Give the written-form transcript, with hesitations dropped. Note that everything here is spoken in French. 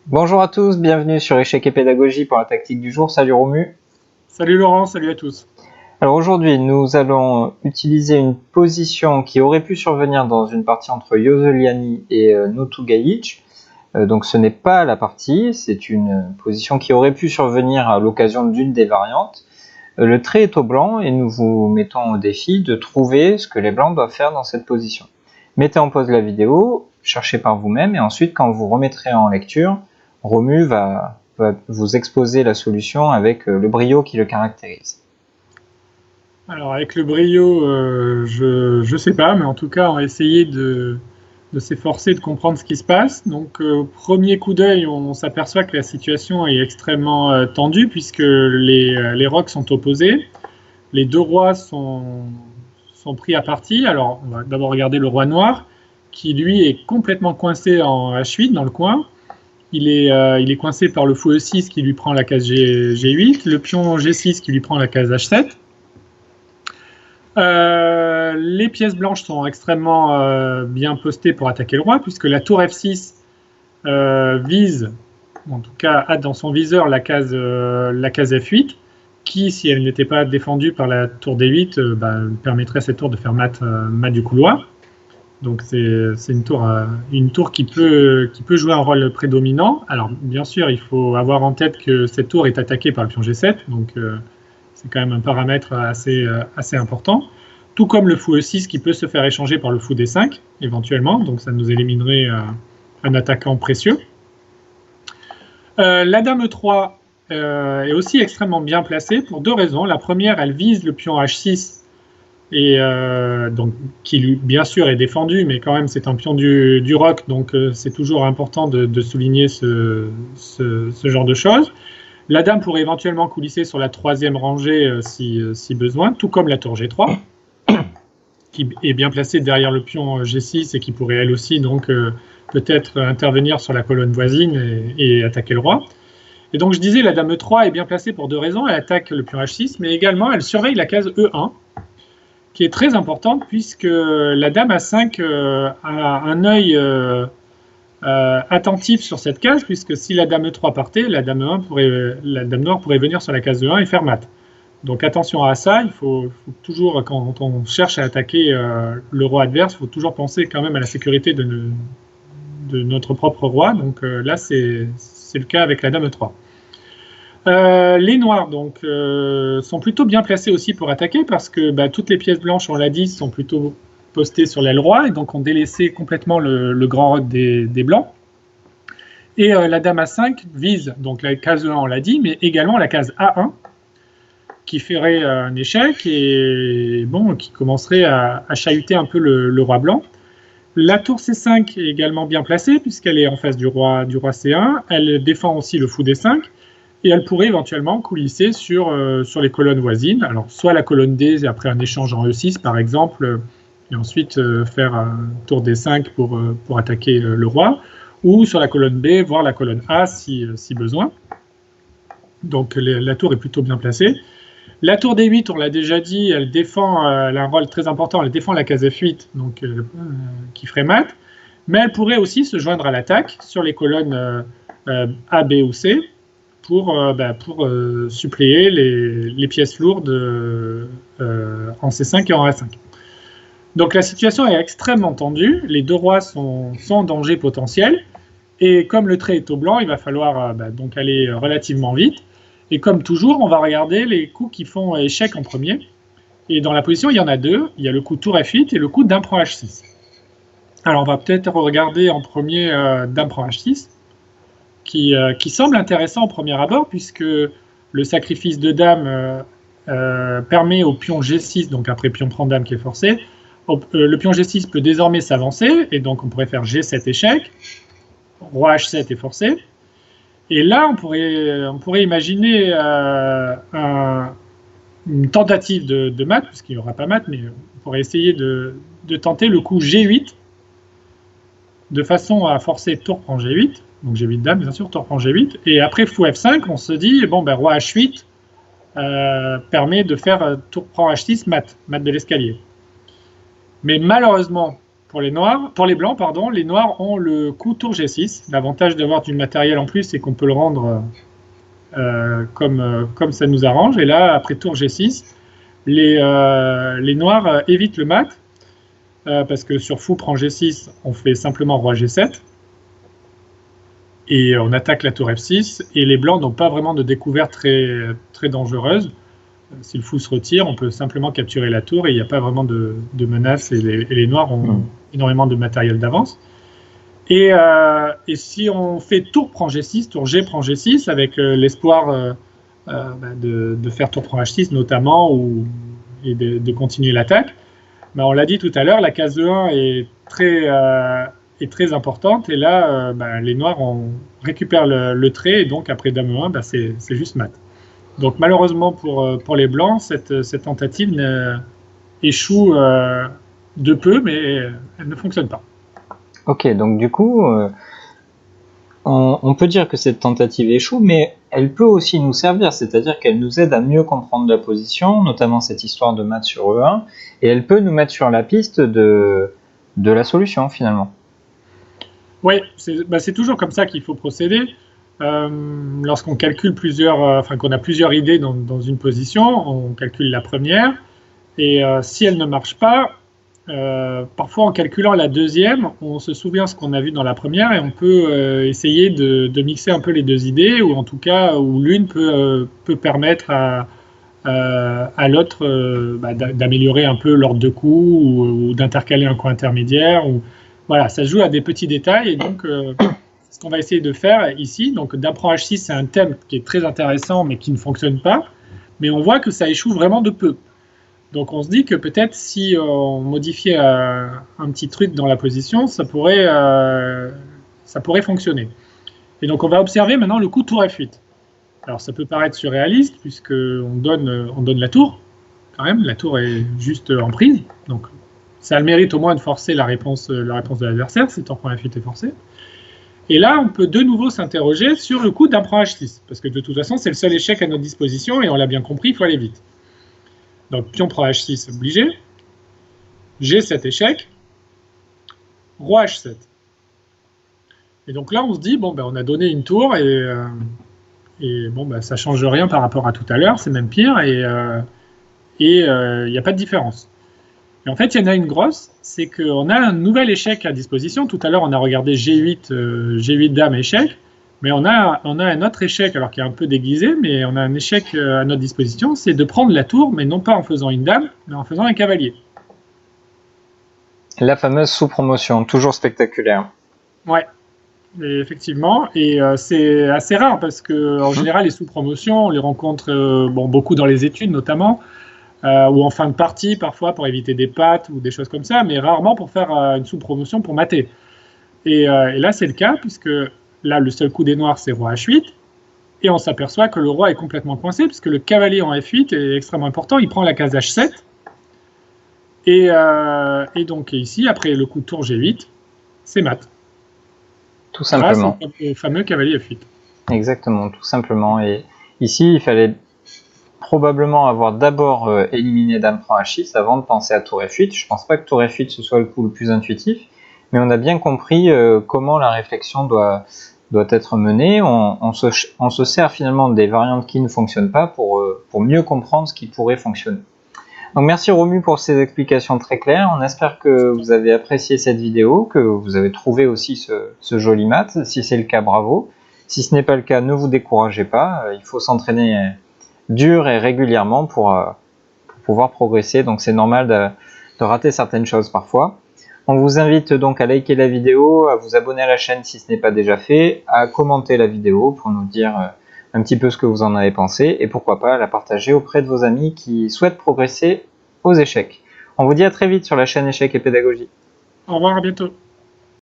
Bonjour à tous, bienvenue sur Échec et Pédagogie pour la tactique du jour. Salut Romu. Salut Laurent, salut à tous. Alors aujourd'hui, nous allons utiliser une position qui aurait pu survenir dans une partie entre Yoseliani et Notugaic. Donc ce n'est pas la partie, c'est une position qui aurait pu survenir à l'occasion d'une des variantes. Le trait est au blanc et nous vous mettons au défi de trouver ce que les blancs doivent faire dans cette position. Mettez en pause la vidéo, cherchez par vous-même et ensuite quand vous remettrez en lecture, Romu va vous exposer la solution avec le brio qui le caractérise. Alors avec le brio, je sais pas, mais en tout cas on va essayer de s'efforcer de comprendre ce qui se passe. Donc au premier coup d'œil, on s'aperçoit que la situation est extrêmement tendue puisque les rocs sont opposés. Les deux rois sont pris à partie. Alors on va d'abord regarder le roi noir qui lui est complètement coincé en H8 dans le coin. Il est coincé par le fou E6 qui lui prend la case G8, le pion G6 qui lui prend la case H7. Les pièces blanches sont extrêmement bien postées pour attaquer le roi, puisque la tour F6 vise, en tout cas a dans son viseur la case F8, qui, si elle n'était pas défendue par la tour D8, permettrait à cette tour de faire mat du couloir. Donc c'est une tour qui peut jouer un rôle prédominant. Alors bien sûr, il faut avoir en tête que cette tour est attaquée par le pion G7, donc c'est quand même un paramètre assez important. Tout comme le fou E6 qui peut se faire échanger par le fou D5, éventuellement, donc ça nous éliminerait un attaquant précieux. La dame E3 est aussi extrêmement bien placée pour deux raisons. La première, elle vise le pion H6, et donc qui lui, bien sûr est défendu, mais quand même c'est un pion du roc, donc c'est toujours important de souligner ce genre de choses. La dame pourrait éventuellement coulisser sur la troisième rangée si besoin, tout comme la tour G3, qui est bien placée derrière le pion G6 et qui pourrait elle aussi donc peut-être intervenir sur la colonne voisine et attaquer le roi. Et donc je disais, la dame E3 est bien placée pour deux raisons. Elle attaque le pion H6, mais également elle surveille la case E1, qui est très importante puisque la dame A5 a un œil attentif sur cette case, puisque si la dame E3 partait, la dame noire pourrait venir sur la case E1 et faire mat. Donc attention à ça, il faut toujours, quand on cherche à attaquer le roi adverse, il faut toujours penser quand même à la sécurité de notre propre roi. Donc là, c'est le cas avec la dame E3. Les noirs donc, sont plutôt bien placés aussi pour attaquer parce que toutes les pièces blanches, on l'a dit, sont plutôt postées sur l'aile roi et donc ont délaissé complètement le grand roc des blancs. Et la dame A5 vise donc la case E1, on l'a dit, mais également la case A1 qui ferait un échec et bon, qui commencerait à chahuter un peu le roi blanc. La tour C5 est également bien placée puisqu'elle est en face du roi C1. Elle défend aussi le fou D5. Et elle pourrait éventuellement coulisser sur les colonnes voisines. Alors, soit la colonne D, après un échange en E6, par exemple, et ensuite faire un tour D5 pour attaquer le roi, ou sur la colonne B, voire la colonne A si besoin. Donc, la tour est plutôt bien placée. La tour D8, on l'a déjà dit, elle défend, elle a un rôle très important, elle défend la case F8, donc, qui ferait mat, mais elle pourrait aussi se joindre à l'attaque sur les colonnes A, B ou C, pour suppléer les pièces lourdes en C5 et en A5. Donc la situation est extrêmement tendue, les deux rois sont en danger potentiel, et comme le trait est au blanc, il va falloir donc aller relativement vite, et comme toujours, on va regarder les coups qui font échec en premier, et dans la position, il y en a deux, il y a le coup tour F8 et le coup dame prend H6. Alors on va peut-être regarder en premier dame prend H6, qui semble intéressant au premier abord, puisque le sacrifice de dame permet au pion G6, donc après pion prend dame qui est forcé, le pion G6 peut désormais s'avancer, et donc on pourrait faire G7 échec, roi H7 est forcé, et là on pourrait imaginer une tentative de mat, puisqu'il n'y aura pas mat, mais on pourrait essayer de tenter le coup G8, de façon à forcer tour prend G8, donc G8 dame, bien sûr, tour prend G8, et après fou F5, on se dit, bon, roi H8 permet de faire tour prend H6, mat de l'escalier. Mais malheureusement, pour les blancs, pardon, les noirs ont le coup tour G6. L'avantage d'avoir du matériel en plus, c'est qu'on peut le rendre comme ça nous arrange. Et là, après tour G6, les noirs évitent le mat, parce que sur fou prend G6, on fait simplement roi G7. Et on attaque la tour F6. Et les blancs n'ont pas vraiment de découverte très dangereuse. Si le fou se retire, on peut simplement capturer la tour et il n'y a pas vraiment de menace, et les noirs ont énormément de matériel d'avance. Et si on fait tour prend G6, tour G prend G6, avec l'espoir de faire tour prend H6 notamment, et de continuer l'attaque, on l'a dit tout à l'heure, la case E1 est très importante, et là les noirs récupèrent le trait, et donc après dame E1, c'est juste mat. Donc malheureusement pour les blancs, cette tentative échoue de peu, mais elle ne fonctionne pas. Ok, donc du coup, on peut dire que cette tentative échoue, mais elle peut aussi nous servir, c'est-à-dire qu'elle nous aide à mieux comprendre la position, notamment cette histoire de mat sur E1, et elle peut nous mettre sur la piste de la solution finalement. Oui, c'est toujours comme ça qu'il faut procéder. Lorsqu'on calcule qu'on a plusieurs idées dans une position, on calcule la première, et si elle ne marche pas, parfois en calculant la deuxième, on se souvient ce qu'on a vu dans la première, et on peut essayer de mixer un peu les deux idées, ou en tout cas où l'une peut permettre à l'autre d'améliorer un peu l'ordre de coup, ou d'intercaler un coin intermédiaire. Voilà, ça se joue à des petits détails, et donc ce qu'on va essayer de faire ici, donc dame prend H6, c'est un thème qui est très intéressant mais qui ne fonctionne pas, mais on voit que ça échoue vraiment de peu. Donc on se dit que peut-être si on modifiait un petit truc dans la position, ça pourrait fonctionner. Et donc on va observer maintenant le coup tour F8. Alors ça peut paraître surréaliste, puisqu'on donne la tour, quand même, la tour est juste en prise, donc ça a le mérite au moins de forcer la réponse de l'adversaire, si tour prend F8 est forcé. Et là, on peut de nouveau s'interroger sur le coup dame prend H6, parce que de toute façon, c'est le seul échec à notre disposition, et on l'a bien compris, il faut aller vite. Donc pion prend H6 obligé, G7 échec, roi H7. Et donc là, on se dit, on a donné une tour, et ça change rien par rapport à tout à l'heure, c'est même pire, et il n'y a pas de différence. Et en fait, il y en a une grosse, c'est qu'on a un nouvel échec à disposition. Tout à l'heure, on a regardé G8 dame échec, mais on a un autre échec, alors qui est un peu déguisé, mais on a un échec à notre disposition, c'est de prendre la tour, mais non pas en faisant une dame, mais en faisant un cavalier. La fameuse sous-promotion, toujours spectaculaire. Ouais, et effectivement, et c'est assez rare, parce qu'en général, les sous-promotions, on les rencontre beaucoup dans les études notamment, ou en fin de partie parfois pour éviter des pattes ou des choses comme ça, mais rarement pour faire une sous-promotion pour mater. Et là c'est le cas, puisque là le seul coup des noirs c'est roi H8, et on s'aperçoit que le roi est complètement coincé, puisque le cavalier en F8 est extrêmement important, il prend la case H7, et donc ici après le coup de tour G8, c'est mat. Tout simplement. Grâce au fameux cavalier F8. Exactement, tout simplement. Et ici il fallait probablement avoir d'abord éliminé dame prend H6 avant de penser à tour F8. Je pense pas que tour F8 ce soit le coup le plus intuitif, mais on a bien compris comment la réflexion doit être menée. On se sert finalement des variantes qui ne fonctionnent pas pour mieux comprendre ce qui pourrait fonctionner. Donc merci Romu pour ces explications très claires. On espère que vous avez apprécié cette vidéo, que vous avez trouvé aussi ce joli mat. Si c'est le cas, bravo. Si ce n'est pas le cas, ne vous découragez pas. Il faut s'entraîner dur et régulièrement pour pouvoir progresser, donc c'est normal de rater certaines choses parfois. On vous invite donc à liker la vidéo, à vous abonner à la chaîne si ce n'est pas déjà fait, à commenter la vidéo pour nous dire un petit peu ce que vous en avez pensé, et pourquoi pas à la partager auprès de vos amis qui souhaitent progresser aux échecs. On vous dit à très vite sur la chaîne Échecs et Pédagogie. Au revoir, à bientôt.